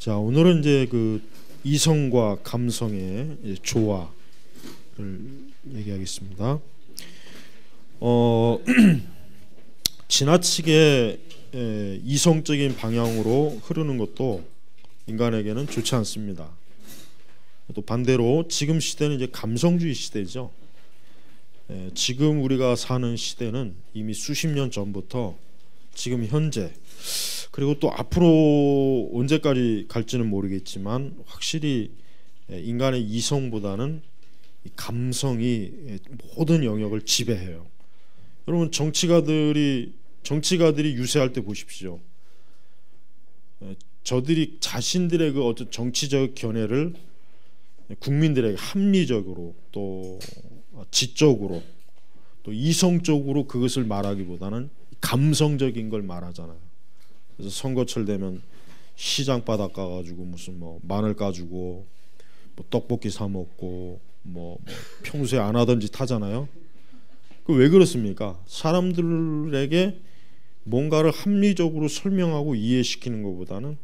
자, 오늘은 이제 그 이성과 감성의 조화를 얘기하겠습니다. 지나치게 이성적인 방향으로 흐르는 것도 인간에게는 좋지 않습니다. 또 반대로 지금 시대는 이제 감성주의 시대죠. 지금 우리가 사는 시대는 이미 수십 년 전부터 지금 현재 그리고 또 앞으로 언제까지 갈지는 모르겠지만 확실히 인간의 이성보다는 감성이 모든 영역을 지배해요. 여러분 정치가들이 유세할 때 보십시오. 저들이 자신들의 그 어떤 정치적 견해를 국민들에게 합리적으로 또 지적으로 또 이성적으로 그것을 말하기보다는 감성적인 걸 말하잖아요. 그래서 선거철 되면 시장 바닥 가가지고 무슨 뭐 마늘 까주고 뭐 떡볶이 사 먹고 뭐 평소에 안 하던 짓 하잖아요. 그 왜 그렇습니까? 사람들에게 뭔가를 합리적으로 설명하고 이해시키는 것보다는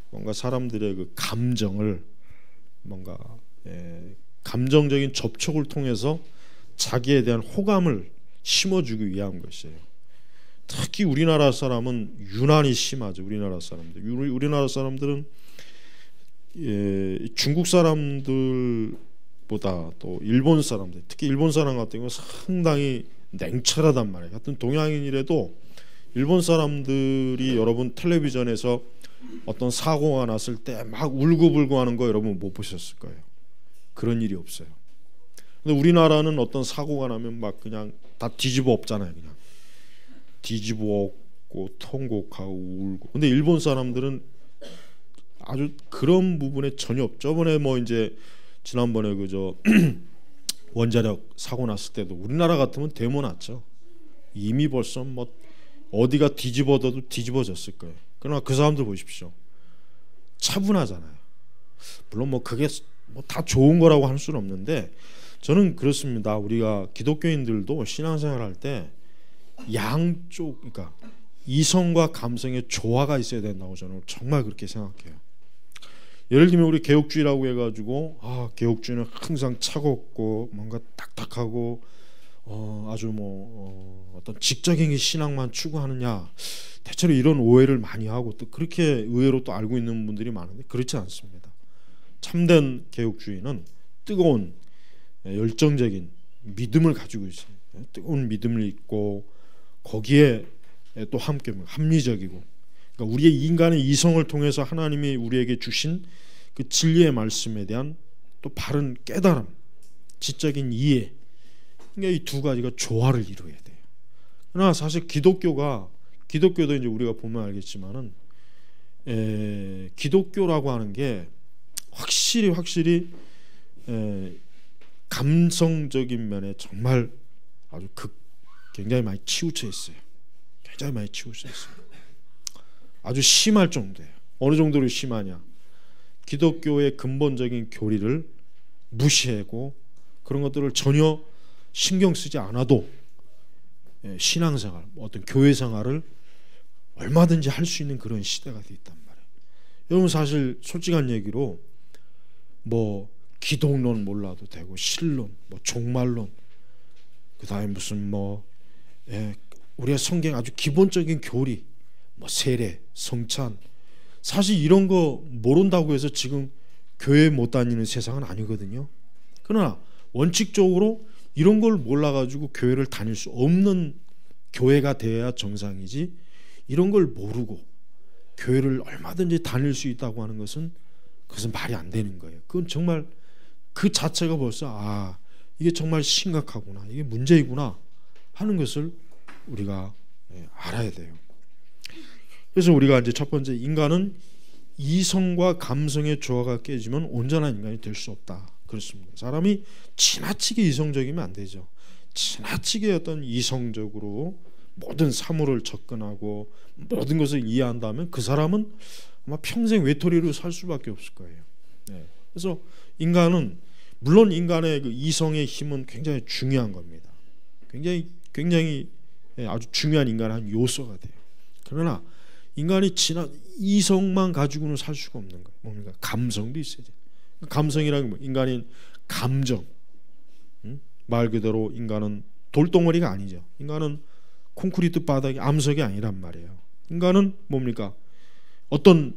뭔가 사람들의 그 감정을 뭔가 감정적인 접촉을 통해서 자기에 대한 호감을 심어주기 위한 것이에요. 특히 우리나라 사람은 유난히 심하죠. 우리나라 사람들은 중국 사람들보다 또 일본 사람들, 특히 일본 사람 같은 경우 상당히 냉철하단 말이에요. 같은 동양인이라도 일본 사람들이 여러분 텔레비전에서 어떤 사고가 났을 때 막 울고불고 하는 거 여러분 못 보셨을 거예요. 그런 일이 없어요. 근데 우리나라는 어떤 사고가 나면 막 그냥 다 뒤집어 엎잖아요. 그냥 뒤집어 엎고 통곡하고 울고. 근데 일본 사람들은 아주 그런 부분에 전혀 없죠. 저번에 뭐 이제 지난번에 그저 원자력 사고 났을 때도 우리나라 같으면 데모 났죠. 이미 벌써 뭐 어디가 뒤집어져도 뒤집어졌을 거예요. 그러나 그 사람들 보십시오. 차분하잖아요. 물론 뭐 그게 뭐 다 좋은 거라고 할 수는 없는데 저는 그렇습니다. 우리가 기독교인들도 신앙생활 할 때 양쪽, 그러니까 이성과 감성의 조화가 있어야 된다고 저는 정말 그렇게 생각해요. 예를 들면 우리 개혁주의라고 해가지고 개혁주의는 항상 차갑고 뭔가 딱딱하고 아주 어떤 직적인 신앙만 추구하느냐, 대체로 이런 오해를 많이 하고 또 그렇게 의외로 또 알고 있는 분들이 많은데 그렇지 않습니다. 참된 개혁주의는 뜨거운 열정적인 믿음을 가지고 있어요. 뜨거운 믿음을 있고 거기에 또 함께 합리적이고, 그러니까 우리의 인간의 이성을 통해서 하나님이 우리에게 주신 그 진리의 말씀에 대한 또 바른 깨달음, 지적인 이해, 그러니까 이 두 가지가 조화를 이루어야 돼요. 그러나 사실 기독교도 이제 우리가 보면 알겠지만은 기독교라고 하는 게 확실히 감성적인 면에 정말 아주 굉장히 많이 치우쳐 있어요. 굉장히 많이 치우쳐 있어요. 아주 심할 정도예요. 어느 정도로 심하냐? 기독교의 근본적인 교리를 무시하고 그런 것들을 전혀 신경 쓰지 않아도 신앙생활, 어떤 교회 생활을 얼마든지 할 수 있는 그런 시대가 돼 있단 말이에요. 여러분 사실 솔직한 얘기로 뭐 기독론 몰라도 되고 신론, 뭐 종말론, 그다음에 무슨 우리가 성경 아주 기본적인 교리, 뭐 세례, 성찬, 사실 이런 거 모른다고 해서 지금 교회 못 다니는 세상은 아니거든요. 그러나 원칙적으로 이런 걸 몰라가지고 교회를 다닐 수 없는 교회가 되어야 정상이지, 이런 걸 모르고 교회를 얼마든지 다닐 수 있다고 하는 것은 그것은 말이 안 되는 거예요. 그건 정말 그 자체가 벌써 이게 정말 심각하구나, 이게 문제이구나 하는 것을 우리가 알아야 돼요. 그래서 우리가 이제 첫 번째, 인간은 이성과 감성의 조화가 깨지면 온전한 인간이 될 수 없다. 그렇습니다. 사람이 지나치게 이성적이면 안 되죠. 지나치게 어떤 이성적으로 모든 사물을 접근하고 모든 것을 이해한다면 그 사람은 아마 평생 외톨이로 살 수밖에 없을 거예요. 그래서 인간은 물론 인간의 그 이성의 힘은 굉장히 중요한 겁니다. 굉장히 아주 중요한 인간의 한 요소가 돼요. 그러나 인간이 지난 이성만 가지고는 살 수가 없는 거예요. 뭡니까? 감성도 있어야 돼. 감성이라는 뭐 인간인 감정. 말 그대로 인간은 돌덩어리가 아니죠. 인간은 콘크리트 바닥이 암석이 아니란 말이에요. 인간은 뭡니까? 어떤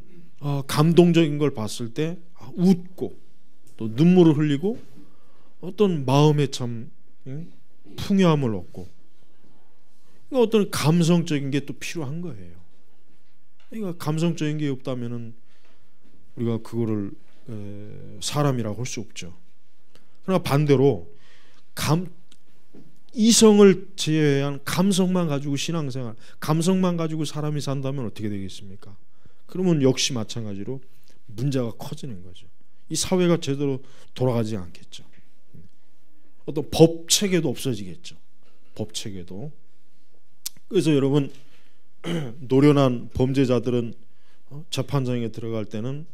감동적인 걸 봤을 때 웃고 또 눈물을 흘리고 어떤 마음에 참 풍요함을 얻고 어떤 감성적인 게 또 필요한 거예요. 그러니까 감성적인 게 없다면은 우리가 그거를 사람이라고 할 수 없죠. 그러나 반대로 이성을 제외한 감성만 가지고 신앙생활, 감성만 가지고 사람이 산다면 어떻게 되겠습니까? 그러면 역시 마찬가지로 문제가 커지는 거죠. 이 사회가 제대로 돌아가지 않겠죠. 어떤 법 체계도 없어지겠죠. 법 체계도. 그래서 여러분 노련한 범죄자들은 재판장에 들어갈 때는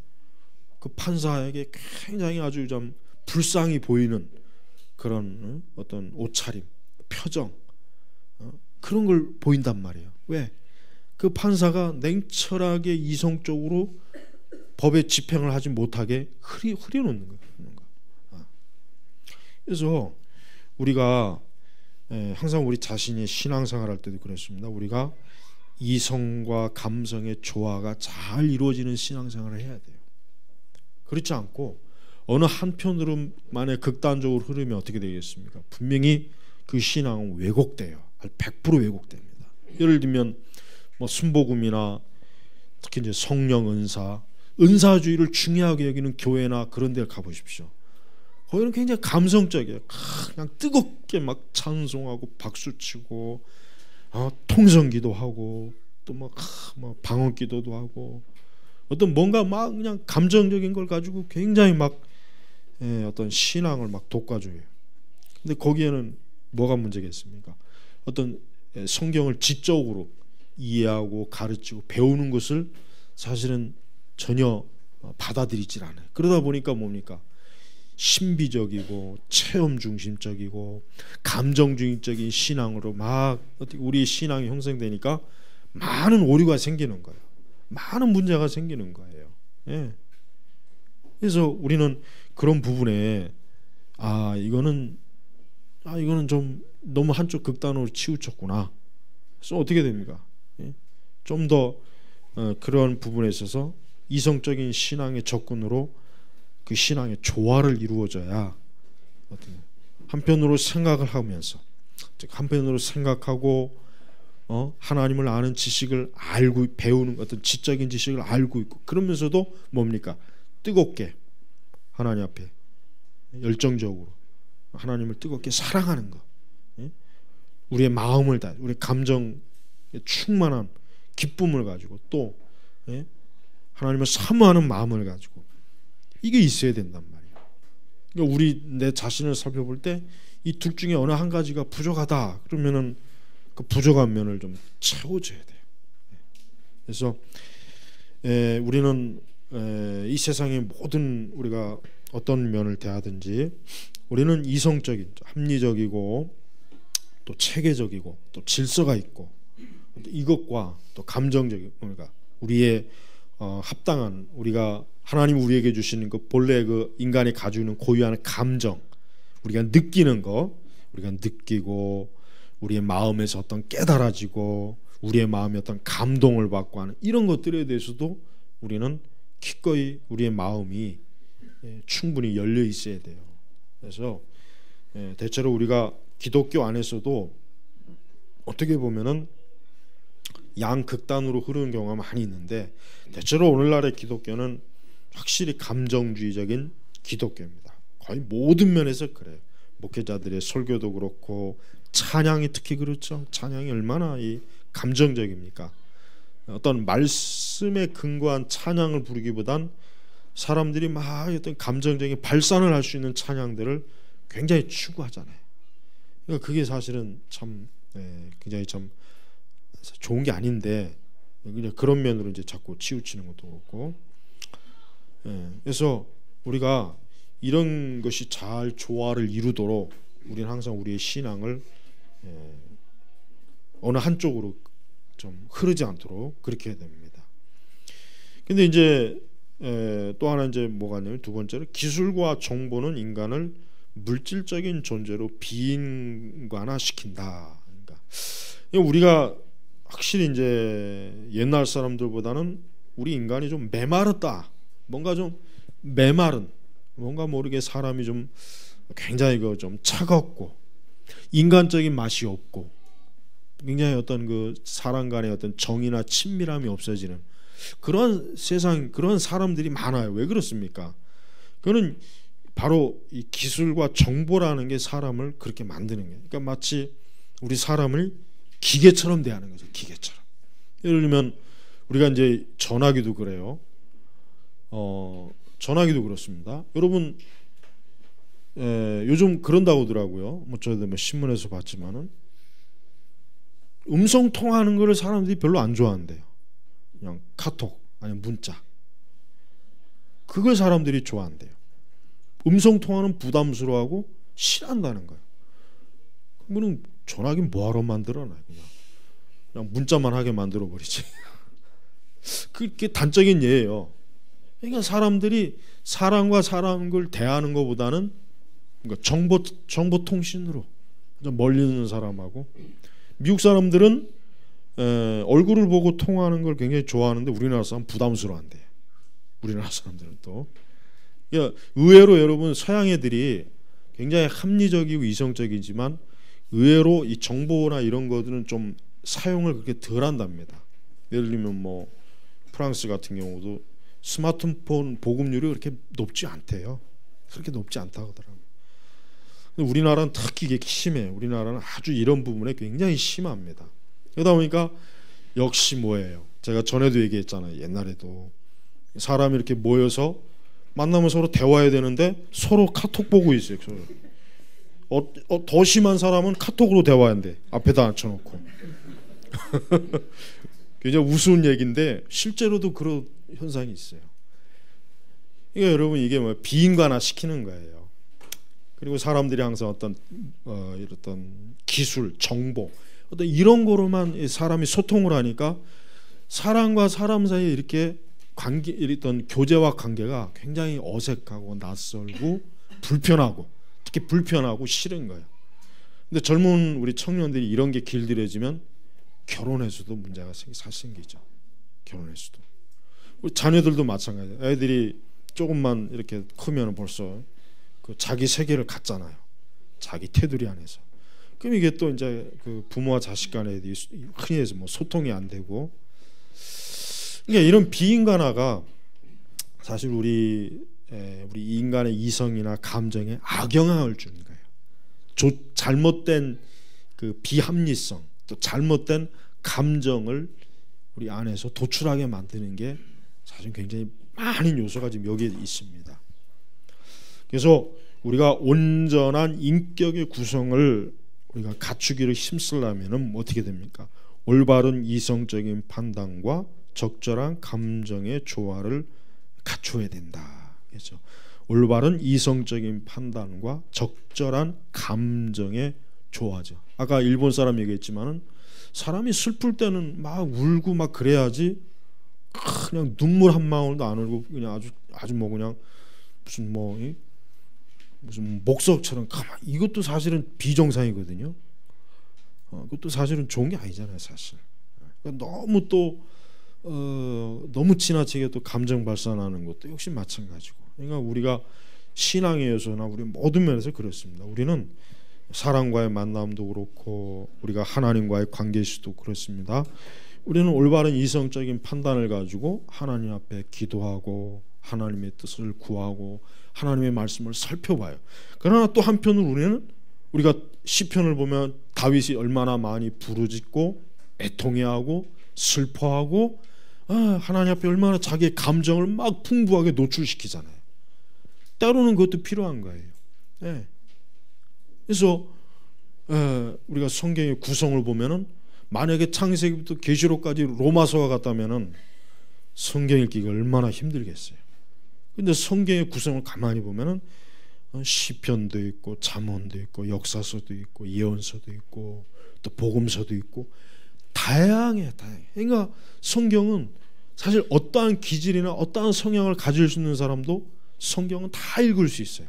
그 판사에게 굉장히 아주 좀 불쌍히 보이는 그런 어떤 옷차림, 표정 그런 걸 보인단 말이에요. 왜? 그 판사가 냉철하게 이성적으로 법의 집행을 하지 못하게 흐려놓는 거예요. 그래서 우리가 항상 우리 자신이 신앙생활할 때도 그렇습니다. 우리가 이성과 감성의 조화가 잘 이루어지는 신앙생활을 해야 돼요. 그렇지 않고 어느 한편으로만의 극단적으로 흐르면 어떻게 되겠습니까? 분명히 그 신앙은 왜곡돼요. 100% 왜곡됩니다. 예를 들면 뭐 순복음이나 특히 이제 성령 은사주의를 중요하게 여기는 교회나 그런 데 가보십시오. 거기는 굉장히 감성적이에요. 그냥 뜨겁게 막 찬송하고 박수치고 통성기도 하고 또 막 방언기도도 하고 어떤 뭔가 막 그냥 감정적인 걸 가지고 굉장히 막 어떤 신앙을 막 돋궈줘요. 근데 거기에는 뭐가 문제겠습니까? 어떤 성경을 지적으로 이해하고 가르치고 배우는 것을 사실은 전혀 받아들이질 않아요. 그러다 보니까 뭡니까? 신비적이고 체험 중심적이고 감정 중심적인 신앙으로 막 우리 신앙이 형성되니까 많은 오류가 생기는 거예요. 많은 문제가 생기는 거예요. 예. 그래서 우리는 그런 부분에 이거는 좀 너무 한쪽 극단으로 치우쳤구나. 그래서 어떻게 됩니까? 예? 좀 더 그런 부분에 있어서 이성적인 신앙의 접근으로 그 신앙의 조화를 이루어져야 한편으로 생각을 하면서 한편으로 생각하고 하나님을 아는 지식을 알고 배우는 어떤 지적인 지식을 알고 있고 그러면서도 뭡니까? 뜨겁게 하나님 앞에 열정적으로 하나님을 뜨겁게 사랑하는 것, 우리의 마음을 다 우리 감정에 충만한 기쁨을 가지고 또 하나님을 사모하는 마음을 가지고 이게 있어야 된단 말이에요. 그러니까 우리 내 자신을 살펴볼 때 이 둘 중에 어느 한 가지가 부족하다 그러면은 그 부족한 면을 좀 채워줘야 돼요. 그래서 우리는 이 세상의 모든 우리가 어떤 면을 대하든지 우리는 이성적인 합리적이고 또 체계적이고 또 질서가 있고 이것과 또 감정적인 그러니까 우리의 합당한 우리가 하나님 우리에게 주시는 그 본래 그 인간이 가지고 있는 고유한 감정 우리가 느끼는 거 우리가 느끼고 우리의 마음에서 어떤 깨달아지고 우리의 마음에 어떤 감동을 받고 하는 이런 것들에 대해서도 우리는 기꺼이 우리의 마음이 충분히 열려 있어야 돼요. 그래서 대체로 우리가 기독교 안에서도 어떻게 보면은 양극단으로 흐르는 경우가 많이 있는데 대체로 오늘날의 기독교는 확실히 감정주의적인 기독교입니다. 거의 모든 면에서 그래요. 목회자들의 설교도 그렇고 찬양이 특히 그렇죠. 찬양이 얼마나 이 감정적입니까? 어떤 말씀에 근거한 찬양을 부르기보단 사람들이 막 어떤 감정적인 발산을 할 수 있는 찬양들을 굉장히 추구하잖아요. 그러니까 그게 사실은 참 굉장히 참 좋은 게 아닌데 그냥 그런 면으로 이제 자꾸 치우치는 것도 그렇고 그래서 우리가 이런 것이 잘 조화를 이루도록 우리는 항상 우리의 신앙을 어느 한쪽으로 좀 흐르지 않도록 그렇게 해야 됩니다. 근데 이제 또 하나 이제 뭐가 있냐면 두 번째로 기술과 정보는 인간을 물질적인 존재로 비인간화시킨다. 그러니까 우리가 확실히 이제 옛날 사람들보다는 우리 인간이 좀 메마르다. 뭔가 좀 메마른, 뭔가 모르게 사람이 좀 굉장히 그 좀 차갑고 인간적인 맛이 없고 굉장히 어떤 그 사람 간의 어떤 정이나 친밀함이 없어지는 그런 세상, 그런 사람들이 많아요. 왜 그렇습니까? 그거는 바로 이 기술과 정보라는 게 사람을 그렇게 만드는 거예요. 그러니까 마치 우리 사람을 기계처럼 대하는 거죠. 기계처럼. 예를 들면 우리가 이제 전화기도 그래요. 전화기도 그렇습니다. 여러분 요즘 그런다고 하더라고요. 뭐 저도 뭐 신문에서 봤지만은 음성 통화하는 거를 사람들이 별로 안 좋아한대요. 그냥 카톡 아니면 문자. 그걸 사람들이 좋아한대요. 음성 통화는 부담스러워하고 싫어한다는 거예요. 그러면 전화기 뭐하러 만들어놔? 그냥 문자만 하게 만들어 버리지. 그게 단적인 예예요. 그러니까 사람들이 사람과 사람을 대하는 것보다는 그러니까 정보통신으로 멀리 있는 사람하고 미국 사람들은 얼굴을 보고 통화하는 걸 굉장히 좋아하는데 우리나라 사람 부담스러워한대. 우리나라 사람들은 또 그러니까 의외로 여러분 서양 애들이 굉장히 합리적이고 이성적이지만 의외로 이 정보나 이런 것들은 좀 사용을 그렇게 덜 한답니다. 예를 들면 뭐 프랑스 같은 경우도 스마트폰 보급률이 그렇게 높지 않대요. 그렇게 높지 않다고 하더라고요. 근데 우리나라는 특히 이게 심해요. 우리나라는 아주 이런 부분에 굉장히 심합니다. 그러다 보니까 역시 뭐예요? 제가 전에도 얘기했잖아요. 옛날에도 사람이 이렇게 모여서 만나면 서로 대화해야 되는데 서로 카톡 보고 있어요. 더 심한 사람은 카톡으로 대화한대. 앞에다 앉혀놓고. 굉장히 우스운 얘기인데 실제로도 그런 현상이 있어요. 그러니까 여러분 이게 뭐 비인간화 시키는 거예요. 그리고 사람들이 항상 어떤 기술, 정보, 어떤 이런 거로만 사람이 소통을 하니까 사람과 사람 사이에 이렇게 이랬던 교제와 관계가 굉장히 어색하고 낯설고 불편하고 특히 불편하고 싫은 거예요. 근데 젊은 우리 청년들이 이런 게 길들여지면 결혼해서도 문제가 생기죠. 결혼해서도 우리 자녀들도 마찬가지예요. 애들이 조금만 이렇게 크면 벌써 그 자기 세계를 갖잖아요. 자기 테두리 안에서. 그럼 이게 또 이제 그 부모와 자식 간에 흔히 해서 뭐 소통이 안 되고. 그러니까 이런 비인간화가 사실 우리 인간의 이성이나 감정에 악영향을 주는 거예요. 잘못된 그 비합리성, 또 잘못된 감정을 우리 안에서 도출하게 만드는 게 사실 굉장히 많은 요소가 지금 여기에 있습니다. 그래서 우리가 온전한 인격의 구성을 우리가 갖추기를 힘쓰려면 어떻게 됩니까? 올바른 이성적인 판단과 적절한 감정의 조화를 갖춰야 된다. 그렇죠? 올바른 이성적인 판단과 적절한 감정의 조화죠. 아까 일본 사람 얘기했지만은 사람이 슬플 때는 막 울고 막 그래야지 그냥 눈물 한 방울도 안 흘고 그냥 아주 뭐 그냥 무슨 목석처럼 가만 이것도 사실은 비정상이거든요. 그것도 사실은 좋은 게 아니잖아요, 사실. 그러니까 너무 또 너무 지나치게 또 감정 발산하는 것도 역시 마찬가지고. 그러니까 우리가 신앙의 요소나 우리 모든 면에서 그렇습니다. 우리는 사람과의 만남도 그렇고 우리가 하나님과의 관계에서도 그렇습니다. 우리는 올바른 이성적인 판단을 가지고 하나님 앞에 기도하고 하나님의 뜻을 구하고 하나님의 말씀을 살펴봐요. 그러나 또 한편으로 우리가 시편을 보면 다윗이 얼마나 많이 부르짖고 애통해하고 슬퍼하고 하나님 앞에 얼마나 자기의 감정을 막 풍부하게 노출시키잖아요. 때로는 그것도 필요한 거예요. 네. 그래서 우리가 성경의 구성을 보면은 만약에 창세기부터 계시록까지 로마서가 같다면은 성경 읽기가 얼마나 힘들겠어요. 근데 성경의 구성을 가만히 보면은 시편도 있고 잠언도 있고 역사서도 있고 예언서도 있고 또 복음서도 있고 다양해. 그러니까 성경은 사실 어떠한 기질이나 어떠한 성향을 가질 수 있는 사람도 성경은 다 읽을 수 있어요.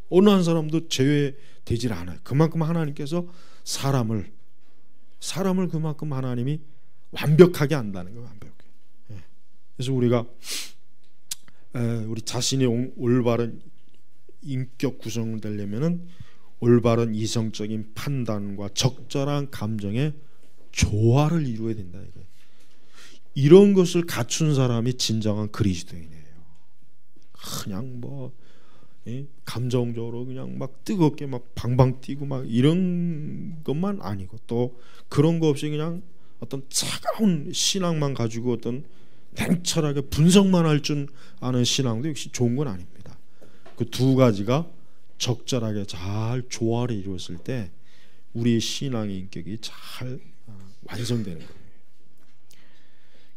어느 한 사람도 제외되질 않아요. 그만큼 하나님께서 사람을 그만큼 하나님이 완벽하게 한다는 거예요. 완벽하게. 그래서 우리가 우리 자신의 올바른 인격 구성되려면은 올바른 이성적인 판단과 적절한 감정의 조화를 이루어야 된다 이거예요. 이런 것을 갖춘 사람이 진정한 그리스도인이에요. 그냥 뭐 감정적으로 그냥 막 뜨겁게 막 방방 뛰고 막 이런 것만 아니고 또 그런 거 없이 그냥 어떤 차가운 신앙만 가지고 어떤 냉철하게 분석만 할 줄 아는 신앙도 역시 좋은 건 아닙니다. 그 두 가지가 적절하게 잘 조화를 이루었을 때 우리의 신앙의 인격이 잘 완성되는 거예요.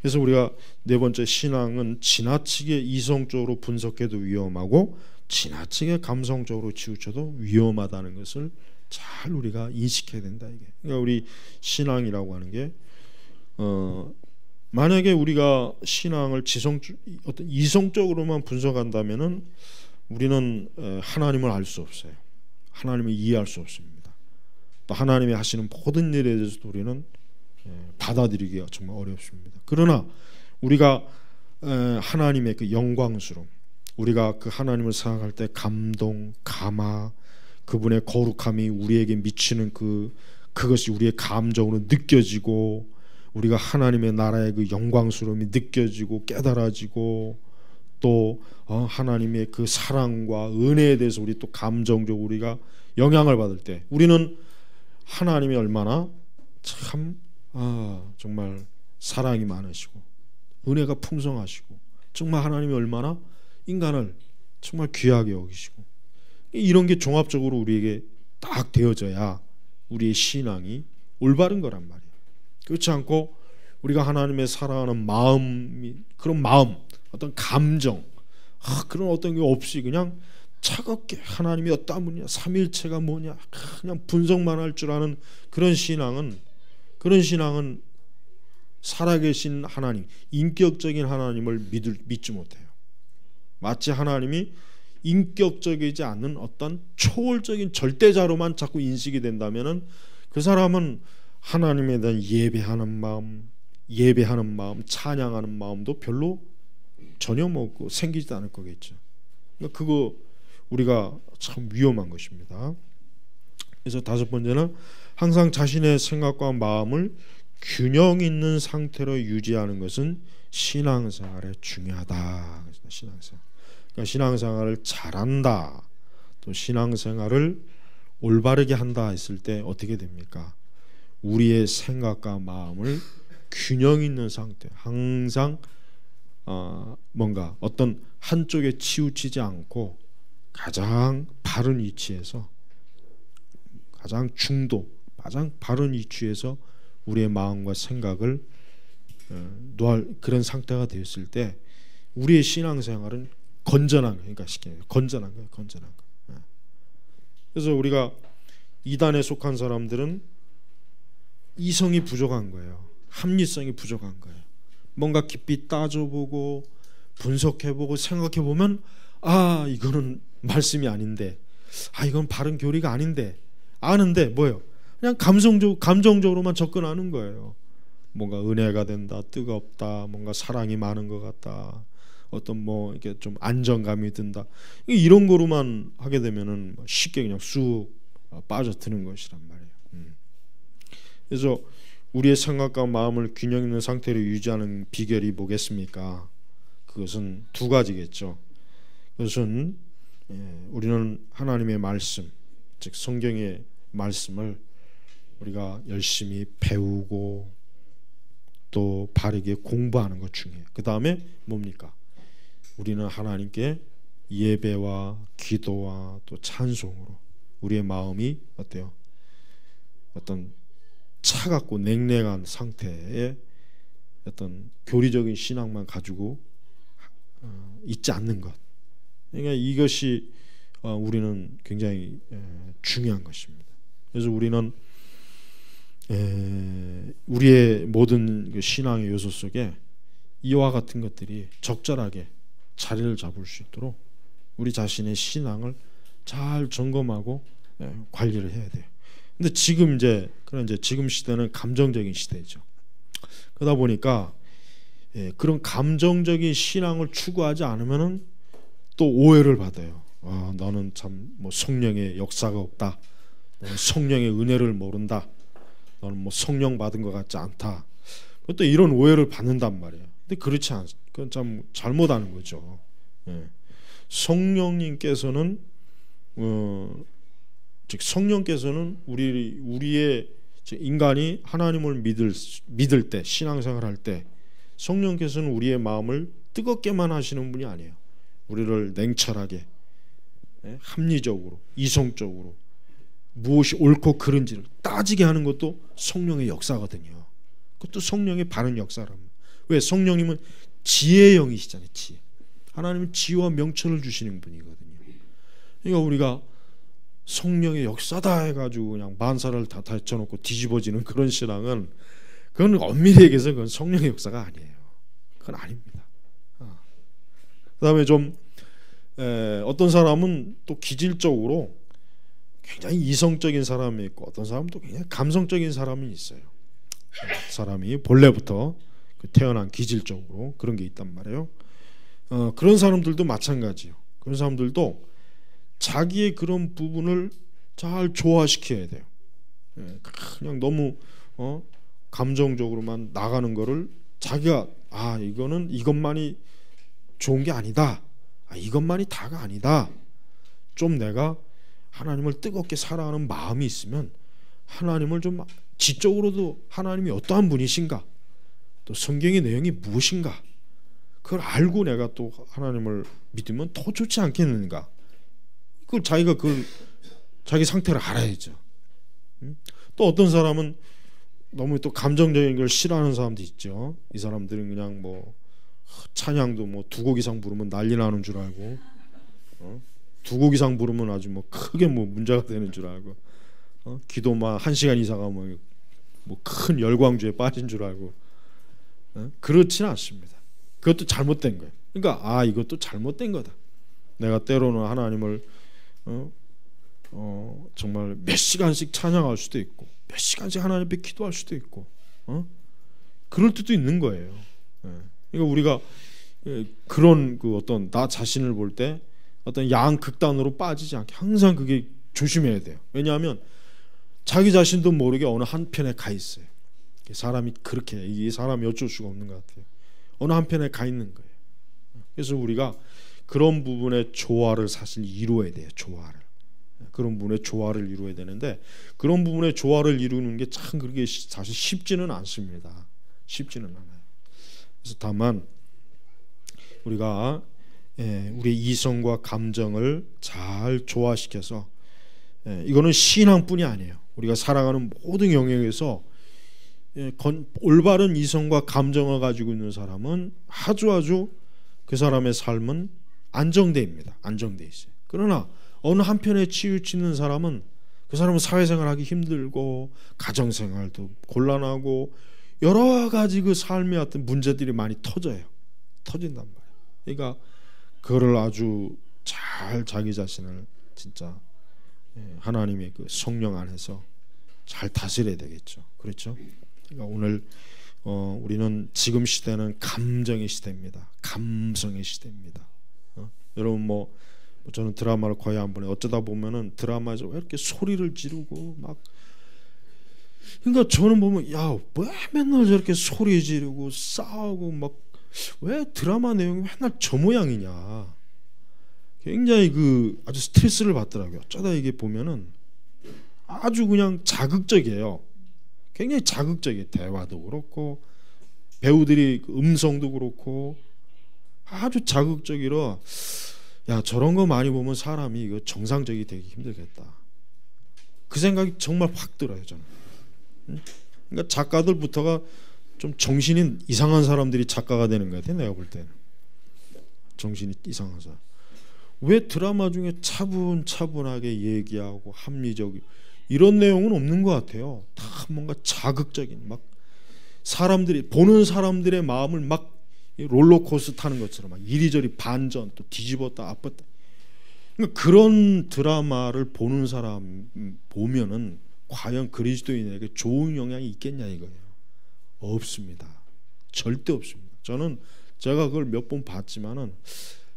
그래서 우리가 네 번째, 신앙은 지나치게 이성적으로 분석해도 위험하고 지나치게 감성적으로 치우쳐도 위험하다는 것을 잘 우리가 인식해야 된다 이게. 그러니까 우리 신앙이라고 하는 게 만약에 우리가 신앙을 어떤 이성적으로만 분석한다면은 우리는 하나님을 알 수 없어요. 하나님을 이해할 수 없습니다. 또 하나님이 하시는 모든 일에 대해서도 우리는 받아들이기가 정말 어렵습니다. 그러나 우리가 하나님의 그 영광스러움, 우리가 그 하나님을 생각할 때 감동, 감화, 그분의 거룩함이 우리에게 미치는 그것이 우리의 감정으로 느껴지고, 우리가 하나님의 나라의 그 영광스러움이 느껴지고 깨달아지고, 또 하나님의 그 사랑과 은혜에 대해서 우리 또 감정적으로 우리가 영향을 받을 때 우리는 하나님이 얼마나 참 정말 사랑이 많으시고 은혜가 풍성하시고 정말 하나님이 얼마나 인간을 정말 귀하게 여기시고, 이런 게 종합적으로 우리에게 딱 되어져야 우리의 신앙이 올바른 거란 말이에요. 그렇지 않고 우리가 하나님의 사랑하는 그런 마음, 어떤 감정, 그런 어떤 게 없이 그냥 차갑게 하나님이 어떤 분이냐, 삼일체가 뭐냐, 그냥 분석만 할 줄 아는 그런 신앙은 살아계신 하나님, 인격적인 하나님을 믿지 못해요. 마치 하나님이 인격적이지 않는 어떤 초월적인 절대자로만 자꾸 인식이 된다면은 그 사람은 하나님에 대한 예배하는 마음, 찬양하는 마음도 별로 전혀 없고 생기지도 않을 거겠죠. 그러니까 그거 우리가 참 위험한 것입니다. 그래서 다섯 번째는 항상 자신의 생각과 마음을 균형 있는 상태로 유지하는 것은 신앙생활에 중요하다. 그러니까 신앙생활을 잘한다, 또 신앙생활을 올바르게 한다 했을 때 어떻게 됩니까? 우리의 생각과 마음을 균형 있는 상태, 항상 뭔가 어떤 한쪽에 치우치지 않고 가장 바른 위치에서, 가장 바른 위치에서 우리의 마음과 생각을 놓을 그런 상태가 되었을 때 우리의 신앙생활은 건전한 거예요. 그러니까 건전한 거예요. 그래서 우리가 이단에 속한 사람들은 이성이 부족한 거예요. 합리성이 부족한 거예요. 뭔가 깊이 따져보고 분석해보고 생각해보면 이거는 말씀이 아닌데, 이건 바른 교리가 아닌데, 아는데 뭐예요? 그냥 감정적으로만 접근하는 거예요. 뭔가 은혜가 된다, 뜨겁다, 뭔가 사랑이 많은 것 같다, 어떤 뭐 이렇게 좀 안정감이 든다, 이런 거로만 하게 되면은 쉽게 그냥 쑥 빠져드는 것이란 말이에요. 그래서 우리의 생각과 마음을 균형 있는 상태로 유지하는 비결이 뭐겠습니까? 그것은 두 가지겠죠. 그것은 우리는 하나님의 말씀, 즉 성경의 말씀을 우리가 열심히 배우고 또 바르게 공부하는 것 중에, 그 다음에 뭡니까? 우리는 하나님께 예배와 기도와 또 찬송으로 우리의 마음이 어때요? 어떤 차갑고 냉랭한 상태의 어떤 교리적인 신앙만 가지고 있지 않는 것. 그러니까 이것이 우리는 굉장히 중요한 것입니다. 그래서 우리는 우리의 모든 그 신앙의 요소 속에 이와 같은 것들이 적절하게 자리를 잡을 수 있도록 우리 자신의 신앙을 잘 점검하고 관리를 해야 돼요. 근데 지금 지금 시대는 감정적인 시대죠. 그러다 보니까 그런 감정적인 신앙을 추구하지 않으면은 또 오해를 받아요. 너는 참 뭐 성령의 역사가 없다. 너는 성령의 은혜를 모른다. 너는 뭐 성령 받은 것 같지 않다. 또 이런 오해를 받는단 말이에요. 근데 그렇지 않, 그건 참 잘못하는 거죠. 성령님께서는 즉 성령께서는 우리의 인간이 하나님을 믿을 때, 신앙생활할 때 성령께서는 우리의 마음을 뜨겁게만 하시는 분이 아니에요. 우리를 냉철하게, 합리적으로, 이성적으로 무엇이 옳고 그른지를 따지게 하는 것도 성령의 역사거든요. 그것도 성령의 바른 역사랍니다. 왜? 성령님은 지혜의 영이시잖아요. 지혜. 하나님은 지혜와 명철을 주시는 분이거든요. 그러니까 우리가 성령의 역사다 해가지고 그냥 만사를 다 닫혀놓고 뒤집어지는 그런 신앙은 그건 엄밀히 얘기해서 그건 성령의 역사가 아니에요. 그건 아닙니다. 그다음에 좀 어떤 사람은 또 기질적으로 굉장히 이성적인 사람이 있고 어떤 사람은 또 굉장히 감성적인 사람이 있어요. 사람이 본래부터 태어난 기질적으로 그런 게 있단 말이에요. 그런 사람들도 마찬가지예요. 그런 사람들도 자기의 그런 부분을 잘 조화시켜야 돼요. 그냥 너무 감정적으로만 나가는 거를 자기가 이것만이 좋은 게 아니다. 이것만이 다가 아니다. 좀 내가 하나님을 뜨겁게 사랑하는 마음이 있으면 하나님을 좀 지적으로도 하나님이 어떠한 분이신가, 또 성경의 내용이 무엇인가, 그걸 알고 내가 또 하나님을 믿으면 더 좋지 않겠는가. 그걸 자기가 자기 상태를 알아야죠. 또 어떤 사람은 너무 또 감정적인 걸 싫어하는 사람도 있죠. 이 사람들은 그냥 뭐 찬양도 뭐 2곡 이상 부르면 난리 나는 줄 알고, 2곡 이상 부르면 아주 뭐 크게 뭐 문제가 되는 줄 알고, 기도만 1시간 이상 하면 뭐 큰 열광주에 빠진 줄 알고, 그렇지는 않습니다. 그것도 잘못된 거예요. 그러니까 이것도 잘못된 거다. 내가 때로는 하나님을 정말 몇 시간씩 찬양할 수도 있고 몇 시간씩 하나님 앞에 기도할 수도 있고 그럴 때도 있는 거예요. 그러니까 우리가 그런 어떤 나 자신을 볼 때 어떤 양극단으로 빠지지 않게 항상 그게 조심해야 돼요. 왜냐하면 자기 자신도 모르게 어느 한편에 가 있어요. 사람이 그렇게, 이 사람이 어쩔 수가 없는 것 같아요. 어느 한편에 가 있는 거예요. 그래서 우리가 그런 부분의 조화를 사실 이루어야 돼요. 조화를. 그런 부분의 조화를 이루어야 되는데 그런 부분의 조화를 이루는 게 참 그렇게 사실 쉽지는 않습니다. 쉽지는 않아요. 그래서 다만 우리가 우리의 이성과 감정을 잘 조화시켜서 이거는 신앙뿐이 아니에요. 우리가 살아가는 모든 영역에서 올바른 이성과 감정을 가지고 있는 사람은 아주 그 사람의 삶은 안정되입니다. 안정돼 있어요. 그러나 어느 한편에 치우치는 사람은 그 사람은 사회생활하기 힘들고 가정생활도 곤란하고 여러 가지 그 삶의 어떤 문제들이 많이 터진단 말이에요. 그러니까 그거를 아주 잘 자기 자신을 진짜 하나님의 그 성령 안에서 잘 다스려야 되겠죠. 그렇죠? 그러니까 오늘 우리는 지금 시대는 감정의 시대입니다. 감성의 시대입니다. 여러분 뭐 저는 드라마를 거의 안 보네. 어쩌다 보면은 드라마에서 왜 이렇게 소리를 지르고 막, 그러니까 저는 보면 왜 맨날 저렇게 소리 지르고 싸우고 막, 왜 드라마 내용이 맨날 저 모양이냐. 굉장히 아주 스트레스를 받더라고요. 어쩌다 이게 보면은 아주 그냥 자극적이에요. 굉장히 자극적이에요. 대화도 그렇고 배우들이 음성도 그렇고 아주 자극적이라 저런 거 많이 보면 사람이 이거 정상적이 되기 힘들겠다. 그 생각이 정말 확 들어요. 저는. 그러니까 작가들부터가 좀 정신이 이상한 사람들이 작가가 되는 것 같아요. 내가 볼 때는 정신이 이상한 사람. 왜 드라마 중에 차분차분하게 얘기하고 합리적 이런 내용은 없는 것 같아요. 다 뭔가 자극적인, 막 사람들이 보는 사람들의 마음을 막 롤러코스터 타는 것처럼 막 이리저리 반전, 또 뒤집었다 엎었다. 그러니까 그런 드라마를 보는 사람 보면은 과연 그리스도인에게 좋은 영향이 있겠냐 이거예요. 없습니다. 절대 없습니다. 저는 제가 그걸 몇 번 봤지만은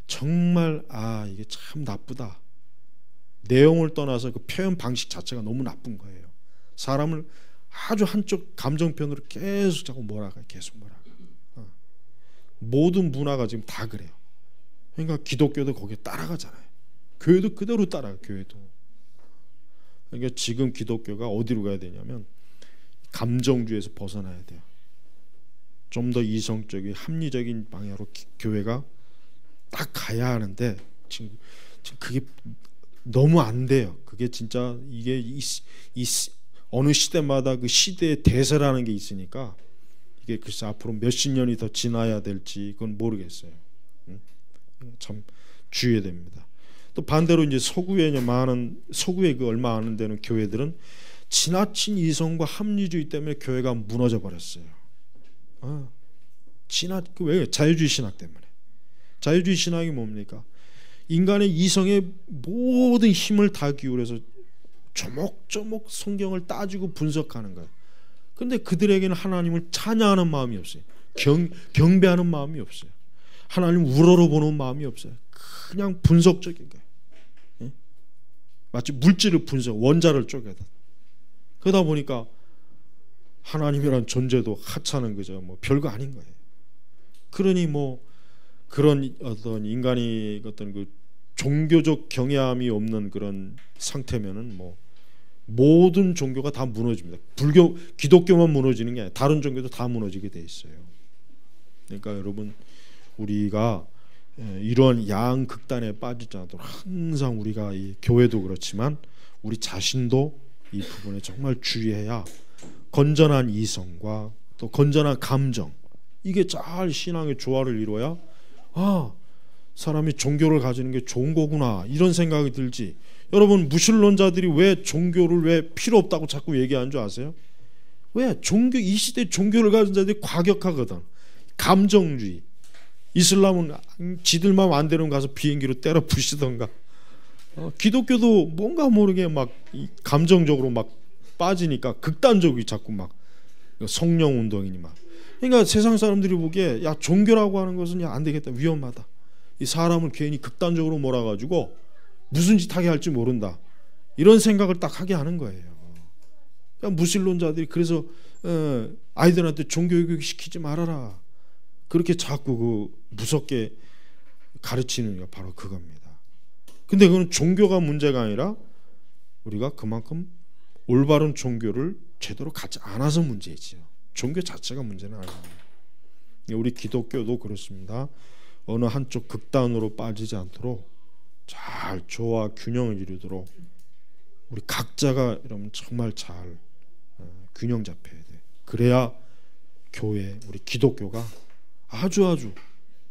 정말 이게 참 나쁘다. 내용을 떠나서 그 표현 방식 자체가 너무 나쁜 거예요. 사람을 아주 한쪽 감정편으로 계속 자꾸 몰아가요. 계속 몰아가. 모든 문화가 지금 다 그래요. 그러니까 기독교도 거기에 따라가잖아요. 교회도 그대로 따라가요. 교회도. 그러니까 지금 기독교가 어디로 가야 되냐면 감정주의에서 벗어나야 돼요. 좀 더 이성적인 합리적인 방향으로 교회가 딱 가야 하는데 지금 그게 너무 안 돼요. 그게 진짜 이게 어느 시대마다 그 시대의 대세라는 게 있으니까 이게 글쎄 앞으로 몇십 년이 더 지나야 될지 그건 모르겠어요. 참 주의해야 됩니다. 또 반대로 이제 서구에 그 얼마 안 되는 교회들은 지나친 이성과 합리주의 때문에 교회가 무너져 버렸어요. 왜? 자유주의 신학 때문에. 자유주의 신학이 뭡니까? 인간의 이성의 모든 힘을 다 기울여서 조목조목 성경을 따지고 분석하는 거예요. 근데 그들에게는 하나님을 찬양하는 마음이 없어요. 경배하는 마음이 없어요. 하나님 우러러보는 마음이 없어요. 그냥 분석적인 거예요. 예? 마치 물질을 분석, 원자를 쪼개다. 그러다 보니까 하나님이란 존재도 하찮은 거죠. 뭐 별거 아닌 거예요. 그러니 뭐 그런 어떤 인간이 어떤 그 종교적 경외함이 없는 그런 상태면은 뭐 모든 종교가 다 무너집니다. 기독교만 무너지는 게 아니라 다른 종교도 다 무너지게 돼 있어요. 그러니까 여러분 우리가 이런 양극단에 빠지지 않도록 항상 우리가 이 교회도 그렇지만 우리 자신도 이 부분에 정말 주의해야 건전한 이성과 또 건전한 감정 이게 잘 신앙의 조화를 이루어야 사람이 종교를 가지는 게 좋은 거구나 이런 생각이 들지. 여러분 무신론자들이 왜 종교를 왜 필요 없다고 자꾸 얘기하는 줄 아세요? 왜? 이 시대 종교를 가진 자들이 과격하거든. 감정주의. 이슬람은 지들 마음 안 되는 가서 비행기로 때려 부시던가. 기독교도 뭔가 모르게 막 감정적으로 막 빠지니까 극단적이 자꾸 막 성령 운동이니 막. 그러니까 세상 사람들이 보기에 야 종교라고 하는 것은 야 안 되겠다 위험하다. 이 사람을 괜히 극단적으로 몰아가지고 무슨 짓 하게 할지 모른다. 이런 생각을 딱 하게 하는 거예요. 그러니까 무신론자들이 그래서 아이들한테 종교교육 시키지 말아라. 그렇게 자꾸 그 무섭게 가르치는 게 바로 그겁니다. 근데 그건 종교가 문제가 아니라 우리가 그만큼 올바른 종교를 제대로 갖지 않아서 문제지요. 종교 자체가 문제는 아니에요. 우리 기독교도 그렇습니다. 어느 한쪽 극단으로 빠지지 않도록 잘 조화 균형을 이루도록 우리 각자가 이러면 정말 잘 균형 잡혀야 돼. 그래야 교회 우리 기독교가 아주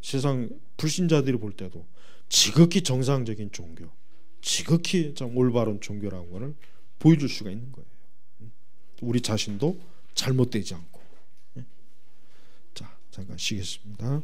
세상 불신자들이 볼 때도 지극히 정상적인 종교, 지극히 참 올바른 종교라는 것을 보여줄 수가 있는 거예요. 우리 자신도 잘못되지 않고. 자, 잠깐 쉬겠습니다.